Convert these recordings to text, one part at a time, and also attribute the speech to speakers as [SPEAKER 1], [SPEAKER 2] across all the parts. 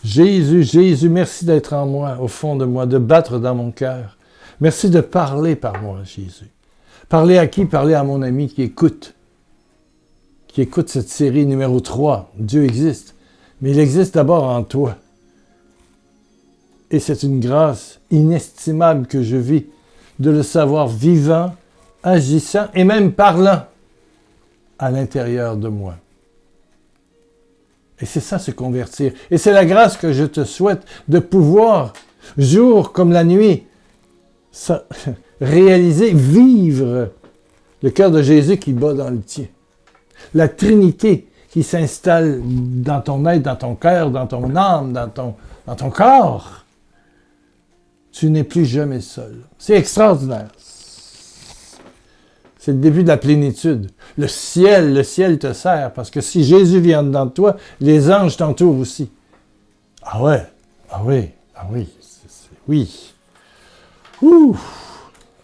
[SPEAKER 1] Jésus, Jésus, merci d'être en moi, au fond de moi, de battre dans mon cœur. Merci de parler par moi, Jésus. Parler à qui? Parler à mon ami qui écoute cette série numéro 3. Dieu existe, mais il existe d'abord en toi. Et c'est une grâce inestimable que je vis de le savoir vivant, agissant et même parlant à l'intérieur de moi. Et c'est ça, se convertir. Et c'est la grâce que je te souhaite de pouvoir, jour comme la nuit, réaliser, vivre le cœur de Jésus qui bat dans le tien. La Trinité qui s'installe dans ton être, dans ton cœur, dans ton âme, dans ton corps. Tu n'es plus jamais seul. C'est extraordinaire. C'est le début de la plénitude. Le ciel te sert, parce que si Jésus vient dedans de toi, les anges t'entourent aussi. Ah ouais, ah oui, ah oui, oui. Ouh,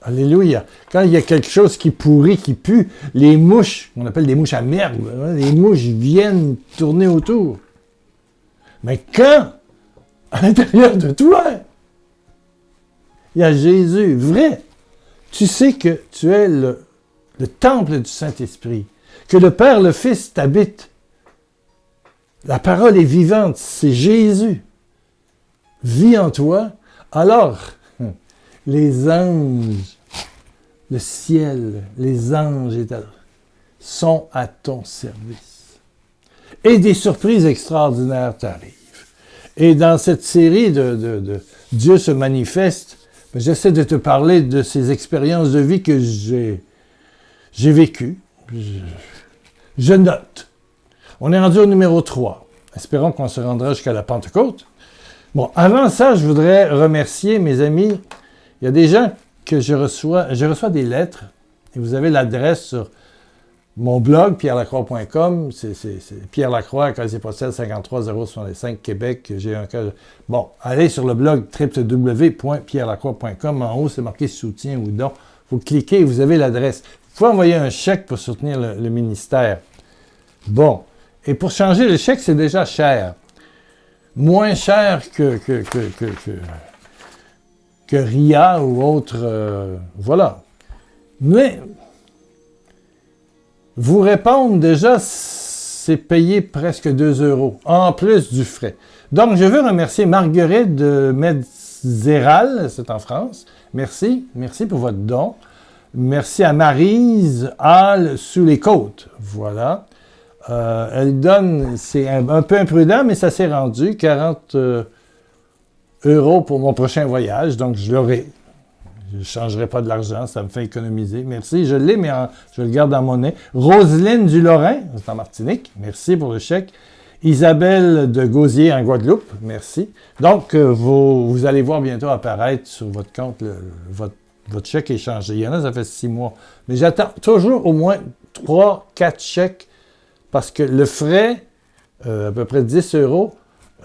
[SPEAKER 1] alléluia. Quand il y a quelque chose qui pourrit, qui pue, les mouches, on appelle des mouches à merde, les mouches viennent tourner autour. Mais quand, à l'intérieur de toi, il y a Jésus, vrai, tu sais que tu es le temple du Saint-Esprit, que le Père, le Fils t'habite. La parole est vivante, c'est Jésus. Vit en toi, alors les anges, le ciel, les anges sont à ton service. Et des surprises extraordinaires t'arrivent. Et dans cette série de Dieu se manifeste, j'essaie de te parler de ces expériences de vie que j'ai vécues. Je note. On est rendu au numéro 3. Espérons qu'on se rendra jusqu'à la Pentecôte. Bon, avant ça, je voudrais remercier mes amis. Il y a des gens que je reçois des lettres, et vous avez l'adresse sur mon blog, pierrelacroix.com. C'est Pierre Lacroix, casier postal 53065, Québec. J'ai un cas. Bon, allez sur le blog www.pierrelacroix.com. En haut, c'est marqué soutien ou don. Vous cliquez et vous avez l'adresse. Vous pouvez envoyer un chèque pour soutenir le ministère. Bon. Et pour changer le chèque, c'est déjà cher. Moins cher que RIA ou autre. Voilà. Mais vous répondre, déjà, c'est payer presque 2 €, en plus du frais. Donc, je veux remercier Marguerite de Metzeral, c'est en France. Merci pour votre don. Merci à Maryse Hall sous les côtes. Voilà. Elle donne, c'est un peu imprudent, mais ça s'est rendu, 40 € pour mon prochain voyage, donc je l'aurai. Je ne changerai pas de l'argent, ça me fait économiser. Merci, je l'ai, mais je le garde dans mon nez. Roselyne du Lorrain, c'est en Martinique, merci pour le chèque. Isabelle de Gauzier en Guadeloupe, merci. Donc, vous allez voir bientôt apparaître sur votre compte votre chèque échangé. Il y en a, ça fait 6 mois. Mais j'attends toujours au moins 3-4 chèques parce que le frais, à peu près 10 €,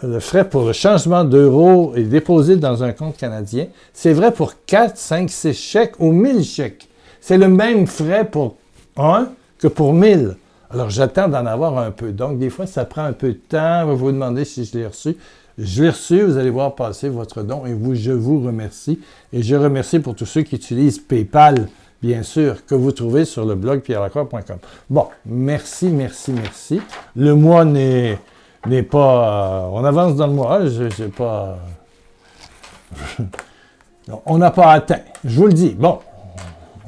[SPEAKER 1] le frais pour le changement d'euros est déposé dans un compte canadien. C'est vrai pour 4, 5, 6 chèques ou 1000 chèques. C'est le même frais pour un que pour 1000. Alors, j'attends d'en avoir un peu. Donc, des fois, ça prend un peu de temps. Vous vous demandez si je l'ai reçu. Je l'ai reçu. Vous allez voir passer votre don et je vous remercie. Et je remercie pour tous ceux qui utilisent PayPal, bien sûr, que vous trouvez sur le blog pierrelacroix.com. Bon, merci. Le mois n'est pas... on avance dans le mois. J'ai pas... on n'a pas atteint. Je vous le dis. Bon,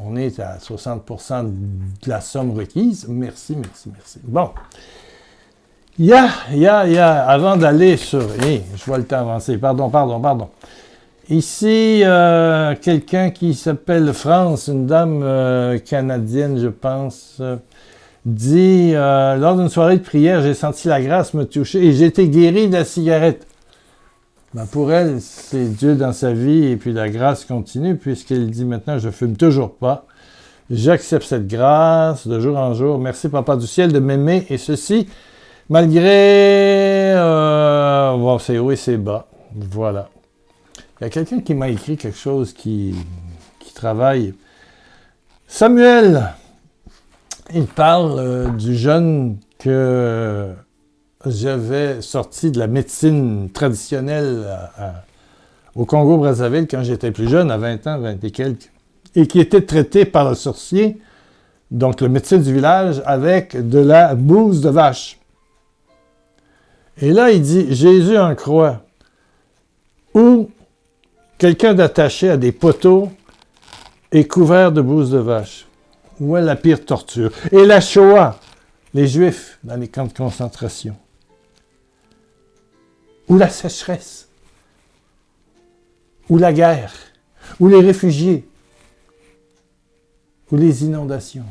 [SPEAKER 1] on est à 60% de la somme requise. Merci. Bon. Il y a, avant d'aller sur... je vois le temps avancer. Pardon. Ici, quelqu'un qui s'appelle France, une dame canadienne, je pense, dit, lors d'une soirée de prière, j'ai senti la grâce me toucher et j'ai été guéri de la cigarette. Ben pour elle, c'est Dieu dans sa vie et puis la grâce continue puisqu'elle dit maintenant, je ne fume toujours pas. J'accepte cette grâce de jour en jour. Merci, Papa du ciel, de m'aimer et ceci, malgré... bon, c'est haut et c'est bas. Voilà. Il y a quelqu'un qui m'a écrit quelque chose qui travaille. Samuel, il parle du jeûne que j'avais sorti de la médecine traditionnelle au Congo-Brazzaville quand j'étais plus jeune, à 20 ans, 20 et quelques, et qui était traité par le sorcier, donc le médecin du village, avec de la bouse de vache. Et là, il dit, Jésus en croix, ou quelqu'un d'attaché à des poteaux est couvert de bouse de vache. Où est la pire torture? Et la Shoah, les Juifs dans les camps de concentration. Ou la sécheresse. Ou la guerre. Ou les réfugiés. Ou les inondations.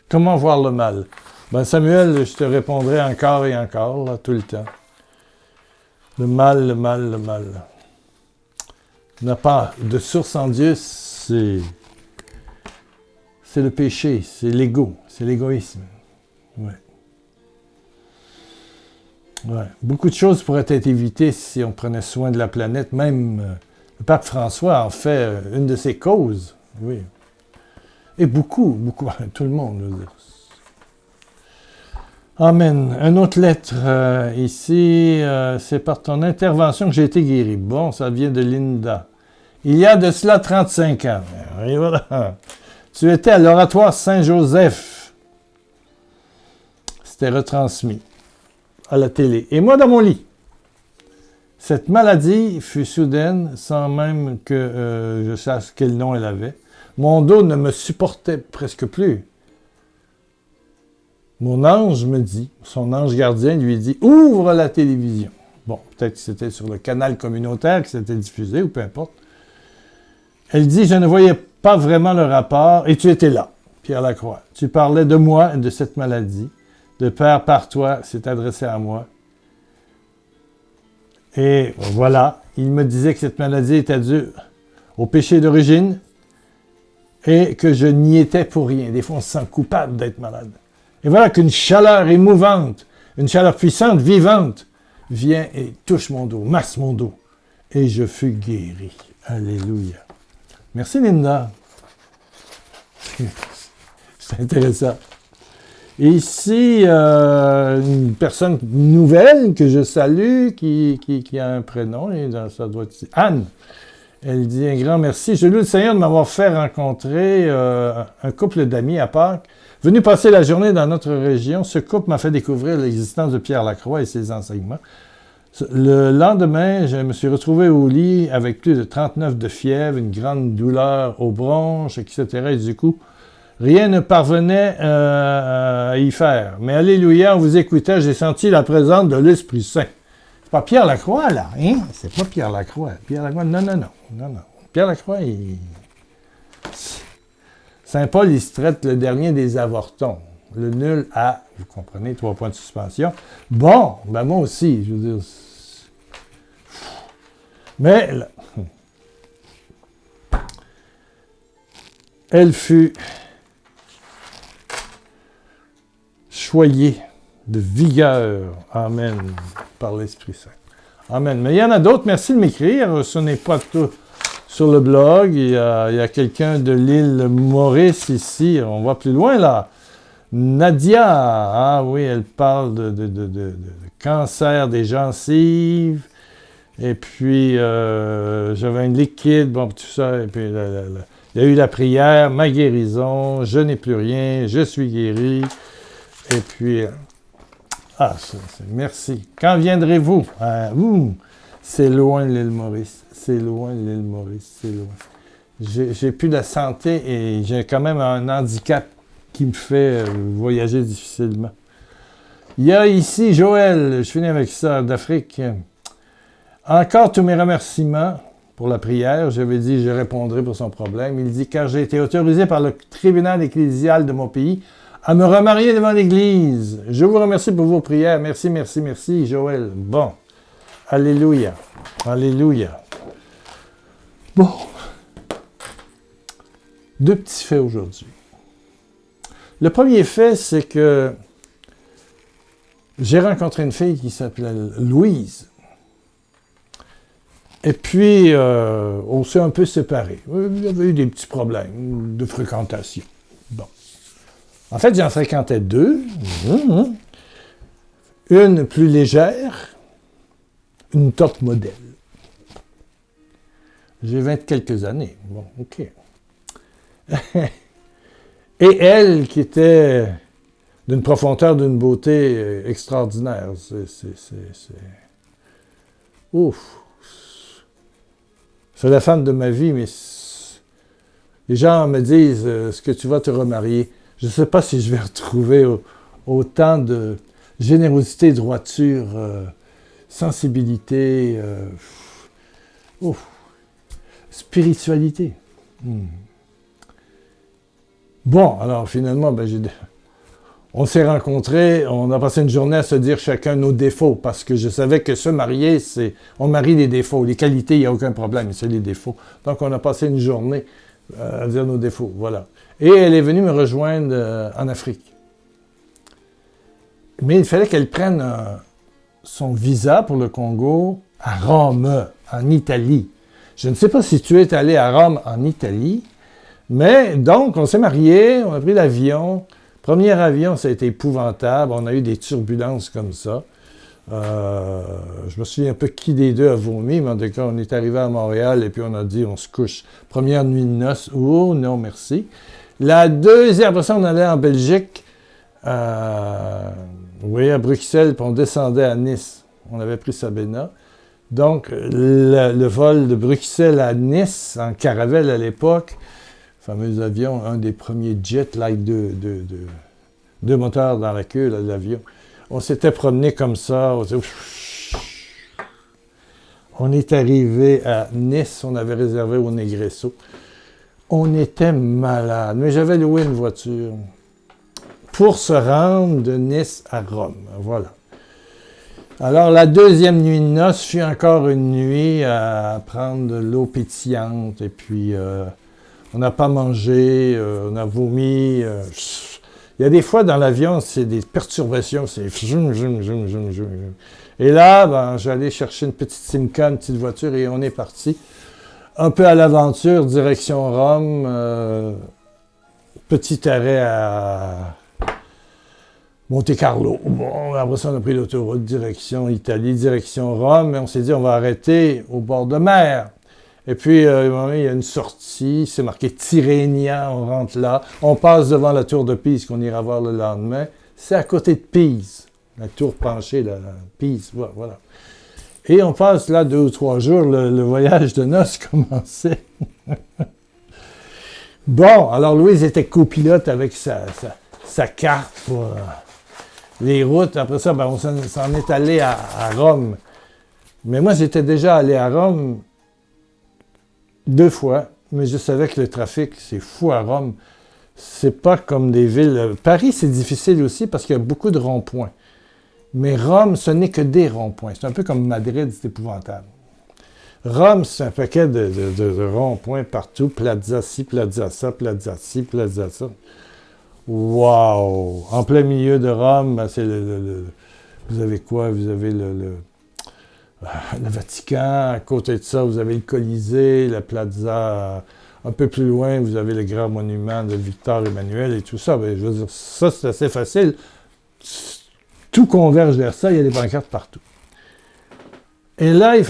[SPEAKER 1] Comment voir le mal? Ben Samuel, je te répondrai encore et encore, là, tout le temps. Le mal, le mal, le mal. N'a pas de source en Dieu, c'est le péché, c'est l'ego, c'est l'égoïsme. Ouais. Ouais. Beaucoup de choses pourraient être évitées si on prenait soin de la planète. Même le pape François en fait une de ses causes. Oui. Et beaucoup, tout le monde. Je veux dire. Amen. Une autre lettre ici, c'est par ton intervention que j'ai été guéri. Bon, ça vient de Linda. Il y a de cela 35 ans. Et voilà. Tu étais à l'oratoire Saint-Joseph. C'était retransmis à la télé. Et moi, dans mon lit. Cette maladie fut soudaine, sans même que je sache quel nom elle avait. Mon dos ne me supportait presque plus. Mon ange me dit, son ange gardien lui dit, ouvre la télévision. Bon, peut-être que c'était sur le canal communautaire que c'était diffusé, ou peu importe. Elle dit, je ne voyais pas vraiment le rapport, et tu étais là, Pierre Lacroix. Tu parlais de moi et de cette maladie. Le Père par toi s'est adressé à moi. Et voilà, il me disait que cette maladie était due au péché d'origine et que je n'y étais pour rien. Des fois, on se sent coupable d'être malade. Et voilà qu'une chaleur émouvante, une chaleur puissante, vivante, vient et touche mon dos, masse mon dos. Et je fus guéri. Alléluia. Merci, Linda. C'est intéressant. Et ici, une personne nouvelle que je salue, qui a un prénom, et ça doit être Anne. Elle dit un grand merci. Je loue le Seigneur de m'avoir fait rencontrer un couple d'amis à Pâques. Venu passer la journée dans notre région, ce couple m'a fait découvrir l'existence de Pierre Lacroix et ses enseignements. Le lendemain, je me suis retrouvé au lit avec plus de 39 de fièvre, une grande douleur aux bronches, etc. Et du coup, rien ne parvenait à y faire. Mais alléluia, en vous écoutant, j'ai senti la présence de l'Esprit Saint. C'est pas Pierre Lacroix, là, hein? C'est pas Pierre Lacroix. Pierre Lacroix, non. Pierre Lacroix, Saint Paul, il se traite le dernier des avortons. Le nul à, vous comprenez, 3 points de suspension. Bon, ben moi aussi, je veux dire. Mais, là, elle fut choyée de vigueur, amen, par l'Esprit Saint. Amen. Mais il y en a d'autres, merci de m'écrire, ce n'est pas tout sur le blog, il y a quelqu'un de l'île Maurice ici, on va plus loin là. Nadia, ah oui, elle parle de cancer des gencives, et puis j'avais un liquide, bon, tout ça, et puis il y a eu la prière, ma guérison, je n'ai plus rien, je suis guéri, et puis, merci. Quand viendrez-vous? C'est loin l'île Maurice, c'est loin l'île Maurice, c'est loin. J'ai plus de santé et j'ai quand même un handicap qui me fait voyager difficilement. Il y a ici Joël, je finis avec ça, d'Afrique. Encore tous mes remerciements pour la prière. J'avais dit je répondrai pour son problème. Il dit car j'ai été autorisé par le tribunal ecclésial de mon pays à me remarier devant l'Église. Je vous remercie pour vos prières. Merci, Joël. Bon. Alléluia. Alléluia. Bon. 2 petits faits aujourd'hui. Le premier fait, c'est que j'ai rencontré une fille qui s'appelait Louise. Et puis, on s'est un peu séparés. Il y avait eu des petits problèmes de fréquentation. Bon. En fait, j'en fréquentais 2. Une plus légère, une top modèle. J'ai 20 quelques années. Bon, OK. Et elle, qui était d'une profondeur, d'une beauté extraordinaire. Ouf! C'est la femme de ma vie, mais les gens me disent, est-ce que tu vas te remarier? Je ne sais pas si je vais retrouver autant de générosité, droiture, sensibilité, spiritualité. Bon, alors finalement, on s'est rencontrés, on a passé une journée à se dire chacun nos défauts, parce que je savais que se marier, on marie les défauts. Les qualités, il n'y a aucun problème, mais c'est les défauts. Donc on a passé une journée à dire nos défauts, voilà. Et elle est venue me rejoindre en Afrique. Mais il fallait qu'elle prenne son visa pour le Congo à Rome, en Italie. Je ne sais pas si tu es allé à Rome, en Italie, mais donc on s'est mariés, on a pris l'avion. Premier avion, ça a été épouvantable. On a eu des turbulences comme ça. Je me souviens un peu qui des deux a vomi, mais en tout cas, on est arrivé à Montréal et puis on a dit, on se couche. Première nuit de noces, oh non, merci. La deuxième, après ça, on allait en Belgique, oui, à Bruxelles, puis on descendait à Nice. On avait pris Sabena. Donc, le vol de Bruxelles à Nice, en caravelle à l'époque, fameux avion, un des premiers jets, like deux moteurs dans la queue de l'avion. On s'était promené comme ça. On est arrivé à Nice, on avait réservé au Negresso. On était malade, mais j'avais loué une voiture pour se rendre de Nice à Rome. Voilà. Alors, la deuxième nuit de noces fut encore une nuit à prendre de l'eau pétillante et puis on n'a pas mangé, on a vomi. Il y a des fois dans l'avion, c'est des perturbations, c'est Et là, j'allais chercher une petite Simca, une petite voiture, et on est parti. Un peu à l'aventure, direction Rome, petit arrêt à Monte-Carlo. Bon, après ça, on a pris l'autoroute, direction Italie, direction Rome, et on s'est dit, on va arrêter au bord de mer. Et puis, il y a une sortie, c'est marqué Tirrenia, on rentre là. On passe devant la tour de Pise qu'on ira voir le lendemain. C'est à côté de Pise, la tour penchée, la Pise, voilà. Et on passe là 2 ou 3 jours, le voyage de noces commençait. Bon, alors Louise était copilote avec sa carte pour les routes. Après ça, on s'en est allé à Rome. Mais moi, j'étais déjà allé à Rome 2 fois, mais je savais que le trafic, c'est fou à Rome. C'est pas comme des villes. Paris, c'est difficile aussi parce qu'il y a beaucoup de ronds-points. Mais Rome, ce n'est que des ronds-points. C'est un peu comme Madrid, c'est épouvantable. Rome, c'est un paquet de ronds-points partout. Plaza ci, plaza ça, plaza ci, plaza ça. Wow! En plein milieu de Rome, c'est vous avez quoi? Vous avez le Vatican. À côté de ça, vous avez le Colisée, la plaza. Un peu plus loin, vous avez le grand monument de Victor Emmanuel et tout ça. Je veux dire, ça, c'est assez facile. Tout converge vers ça, il y a des pancartes partout. Et là, il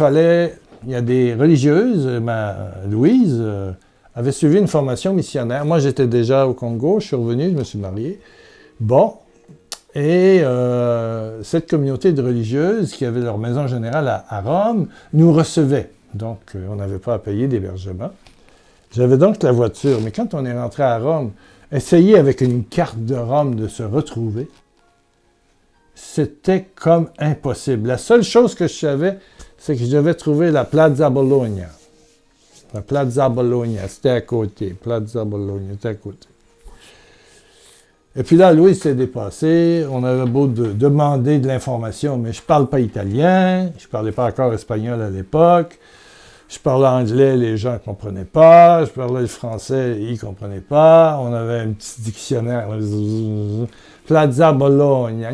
[SPEAKER 1] y a des religieuses, Louise avait suivi une formation missionnaire. Moi, j'étais déjà au Congo, je suis revenu, je me suis marié. Bon, et cette communauté de religieuses qui avait leur maison générale à Rome nous recevait. Donc, on n'avait pas à payer d'hébergement. J'avais donc la voiture, mais quand on est rentré à Rome, essayer avec une carte de Rome de se retrouver, c'était comme impossible. La seule chose que je savais, c'est que je devais trouver la Plaza Bologna. La Plaza Bologna, c'était à côté. Plaza Bologna, c'était à côté. Et puis là, Louis s'est dépassé. On avait beau demander de l'information, mais je ne parle pas italien. Je ne parlais pas encore espagnol à l'époque. Je parlais anglais, les gens ne comprenaient pas. Je parlais le français, ils ne comprenaient pas. On avait un petit dictionnaire. Plaza Bologna.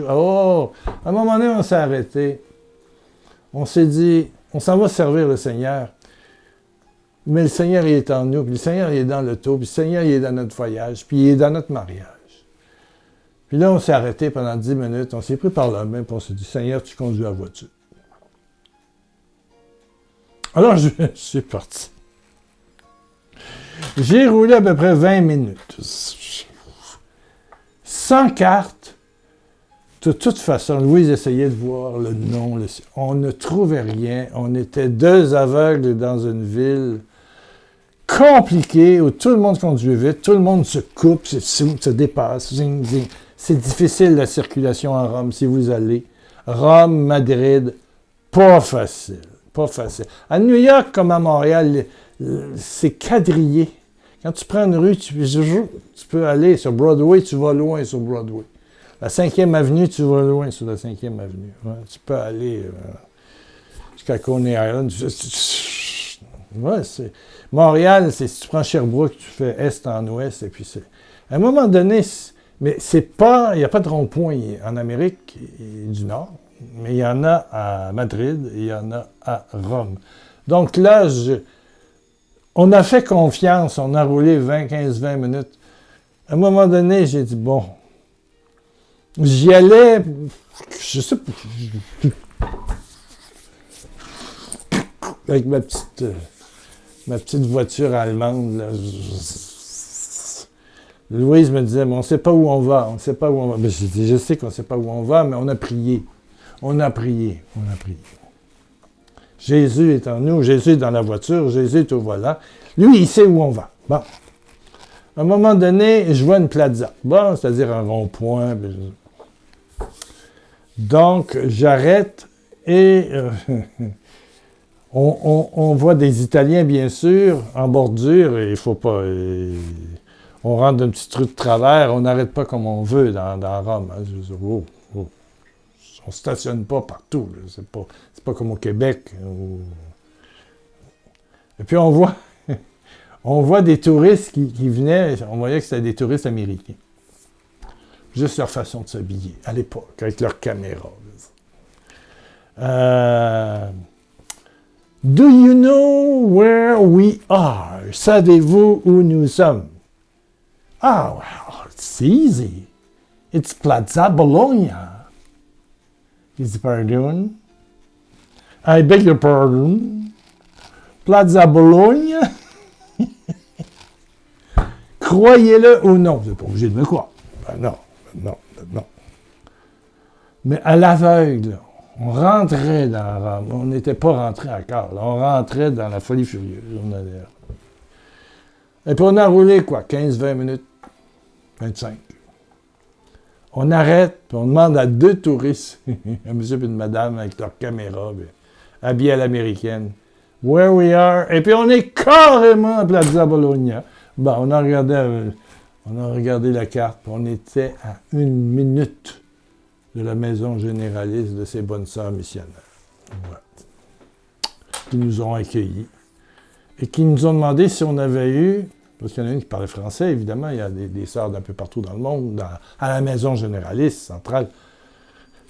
[SPEAKER 1] Oh! À un moment donné, on s'est arrêté. On s'est dit, on s'en va servir le Seigneur. Mais le Seigneur, il est en nous. Puis le Seigneur, il est dans l'auto. Puis le Seigneur, il est dans notre voyage. Puis il est dans notre mariage. Puis là, on s'est arrêté pendant 10 minutes, on s'est pris par la main, puis on s'est dit, Seigneur, tu conduis la voiture. Alors, je suis parti. J'ai roulé à peu près 20 minutes. Sans carte. De toute façon, Louise essayait de voir le nom. On ne trouvait rien. On était deux aveugles dans une ville compliquée où tout le monde conduit vite, tout le monde se coupe, se dépasse. Zing, zing. C'est difficile la circulation à Rome si vous allez. Rome, Madrid, pas facile. Pas facile. À New York comme à Montréal, c'est quadrillé. Quand tu prends une rue, tu peux aller sur Broadway, tu vas loin sur Broadway. La 5e avenue, tu vas loin sur la 5e avenue. Ouais, tu peux aller jusqu'à Coney Island. Ouais, Montréal, si tu prends Sherbrooke, tu fais est en ouest, et puis c'est... À un moment donné, mais c'est pas... Il n'y a pas de rond-point en Amérique du Nord, mais il y en a à Madrid et il y en a à Rome. Donc là, on a fait confiance, on a roulé 15-20 minutes. À un moment donné, j'ai dit, bon, j'y allais, je sais pas, avec ma petite voiture allemande, là, Louise me disait, mais on ne sait pas où on va, on ne sait pas où on va. Ben, j'ai dit, je sais qu'on ne sait pas où on va, mais on a prié. On a prié, on a prié. Jésus est en nous, Jésus est dans la voiture, Jésus est au volant. Lui, il sait où on va. Bon. À un moment donné, je vois une plaza. Bon, c'est-à-dire un rond-point. Donc, j'arrête et on voit des Italiens, bien sûr, en bordure. Et il faut pas... on rentre d'un petit trou de travers, on n'arrête pas comme on veut dans Rome. Hein. Je dis, oh. On ne stationne pas partout. C'est pas comme au Québec. Et puis on voit des touristes qui venaient, on voyait que c'était des touristes américains. Juste leur façon de s'habiller, à l'époque, avec leur caméra. Do you know where we are? Savez-vous où nous sommes? Ah, well, it's easy. It's Plaza Bologna. Il dit, pardon? I beg your pardon? Plaza Bologna? Croyez-le ou non. Vous n'êtes pas obligé de me croire. Ben non. Mais à l'aveugle, on rentrait dans Rome. On n'était pas rentré à quart. On rentrait dans la folie furieuse. Et puis on a roulé, 15-20 minutes? 25. On arrête, puis on demande à deux touristes, un monsieur et une madame avec leur caméra, habillés à l'américaine, where we are, et puis on est carrément à Plaza Bologna. Bon, on a regardé la carte, puis on était à 1 minute de la maison généraliste de ces bonnes sœurs missionnaires. Voilà. Qui nous ont accueillis et qui nous ont demandé si on avait eu... Parce qu'il y en a une qui parlait français, évidemment, il y a des sœurs d'un peu partout dans le monde, à la maison généraliste centrale.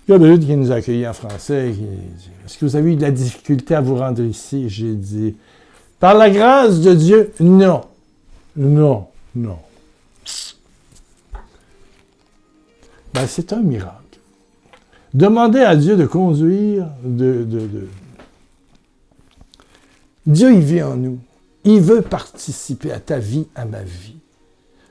[SPEAKER 1] Il y en a une qui nous a accueillis en français, qui dit, est-ce que vous avez eu de la difficulté à vous rendre ici? J'ai dit, par la grâce de Dieu, non. Non. Ben, c'est un miracle. Demandez à Dieu de conduire, Dieu, il vit en nous. Il veut participer à ta vie, à ma vie.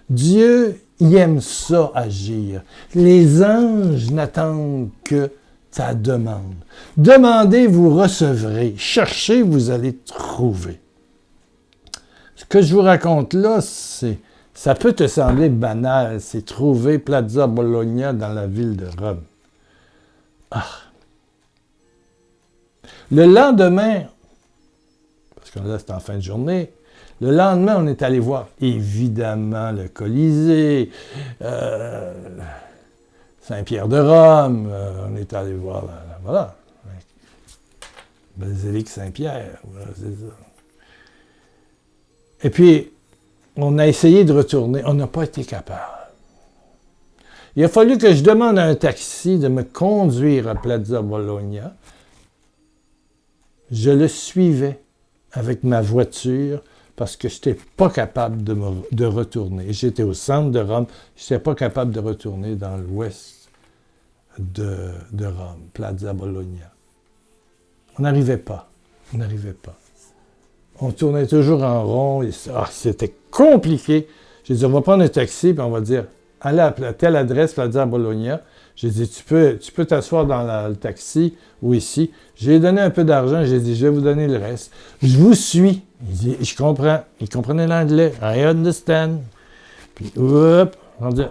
[SPEAKER 1] Dieu, il aime ça agir. Les anges n'attendent que ta demande. Demandez, vous recevrez. Cherchez, vous allez trouver. Ce que je vous raconte là, ça peut te sembler banal. C'est trouver Plaza Bologna dans la ville de Rome. Ah. Le lendemain, parce que là, c'était en fin de journée. Le lendemain, on est allé voir, évidemment, le Colisée, Saint-Pierre de Rome, on est allé voir, voilà, Basilique Saint-Pierre, voilà, c'est ça. Et puis, on a essayé de retourner, on n'a pas été capable. Il a fallu que je demande à un taxi de me conduire à Plaza Bologna. Je le suivais avec ma voiture parce que je n'étais pas capable de retourner. J'étais au centre de Rome, je n'étais pas capable de retourner dans l'ouest de Rome, Plaza Bologna. On n'arrivait pas. On n'arrivait pas. On tournait toujours en rond. C'était compliqué. J'ai dit, on va prendre un taxi, puis on va dire, allez à telle adresse, Plaza Bologna. J'ai dit, tu peux t'asseoir dans le taxi ou ici. J'ai donné un peu d'argent. J'ai dit, je vais vous donner le reste. Je vous suis. Il dit, je comprends. Il comprenait l'anglais. I understand. Puis, hop, on dit,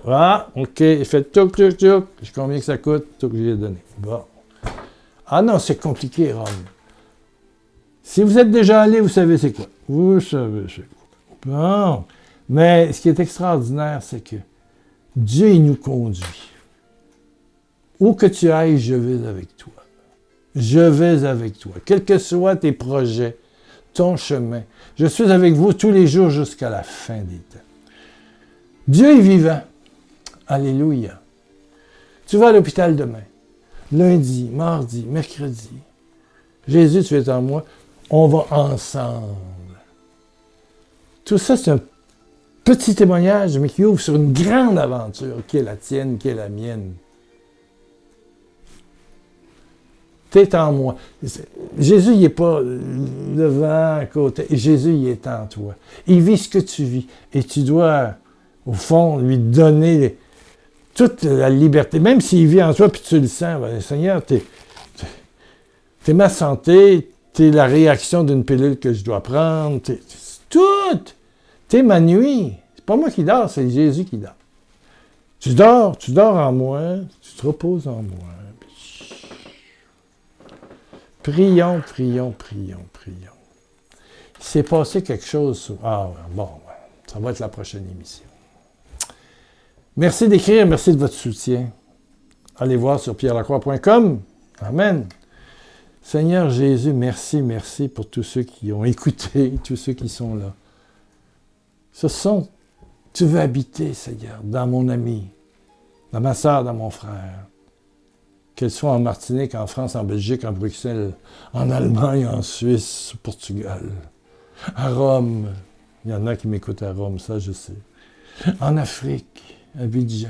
[SPEAKER 1] OK. Il fait touk, touk, touk. Je sais combien que ça coûte. Touk, je lui ai donné. Bon. Ah non, c'est compliqué, Rome. Si vous êtes déjà allé, vous savez c'est quoi. Vous savez c'est quoi. Bon. Mais ce qui est extraordinaire, c'est que Dieu, il nous conduit. Où que tu ailles, je vais avec toi. Je vais avec toi. Quels que soient tes projets, ton chemin, je suis avec vous tous les jours jusqu'à la fin des temps. Dieu est vivant. Alléluia. Tu vas à l'hôpital demain. Lundi, mardi, mercredi. Jésus, tu es en moi. On va ensemble. Tout ça, c'est un petit témoignage, mais qui ouvre sur une grande aventure, qui est la tienne, qui est la mienne. T'es en moi. Jésus, il n'est pas devant, à côté. Jésus, il est en toi. Il vit ce que tu vis. Et tu dois, au fond, lui donner toute la liberté. Même s'il vit en toi, puis tu le sens, ben, Seigneur, t'es ma santé, t'es la réaction d'une pilule que je dois prendre, t'es tout. T'es ma nuit. C'est pas moi qui dors, c'est Jésus qui dort. Tu dors en moi, tu te reposes en moi. Prions, prions, prions, prions. Il s'est passé quelque chose. Ça va être la prochaine émission. Merci d'écrire, merci de votre soutien. Allez voir sur pierrelacroix.com. Amen. Seigneur Jésus, merci, merci pour tous ceux qui ont écouté, tous ceux qui sont là. Tu veux habiter, Seigneur, dans mon ami, dans ma sœur, dans mon frère. Qu'elle soit en Martinique, en France, en Belgique, en Bruxelles, en Allemagne, en Suisse, au Portugal, à Rome. Il y en a qui m'écoutent à Rome, ça je sais. En Afrique, à Abidjan,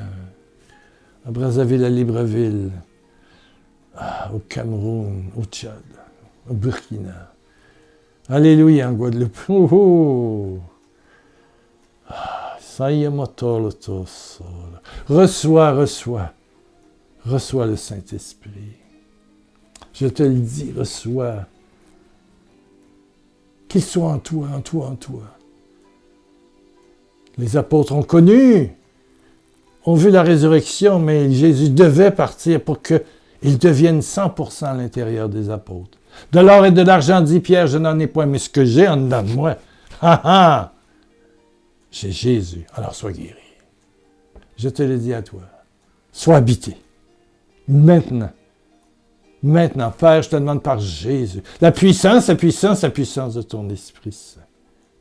[SPEAKER 1] à Brazzaville, à Libreville, au Cameroun, au Tchad, au Burkina. Alléluia, en Guadeloupe. Reçois le Saint-Esprit. Je te le dis, reçois. Qu'il soit en toi, en toi, en toi. Les apôtres ont connu, ont vu la résurrection, mais Jésus devait partir pour qu'ils deviennent 100% à l'intérieur des apôtres. De l'or et de l'argent, dit Pierre, je n'en ai point, mais ce que j'ai en dedans de moi, j'ai Jésus, alors sois guéri. Je te le dis à toi, sois habité. Maintenant, Père, je te demande par Jésus, la puissance de ton Esprit Saint.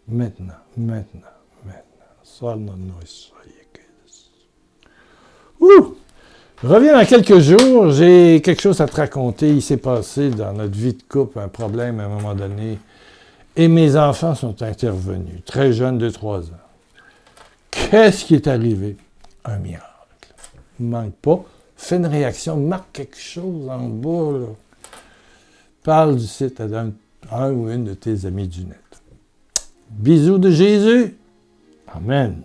[SPEAKER 1] Maintenant. Reviens dans quelques jours, j'ai quelque chose à te raconter. Il s'est passé dans notre vie de couple un problème à un moment donné, et mes enfants sont intervenus, très jeunes, de 3 ans. Qu'est-ce qui est arrivé? Un miracle. Ne manque pas. Fais une réaction, marque quelque chose en bas. Là. Parle du site à un ou une de tes amis du net. Bisous de Jésus. Amen.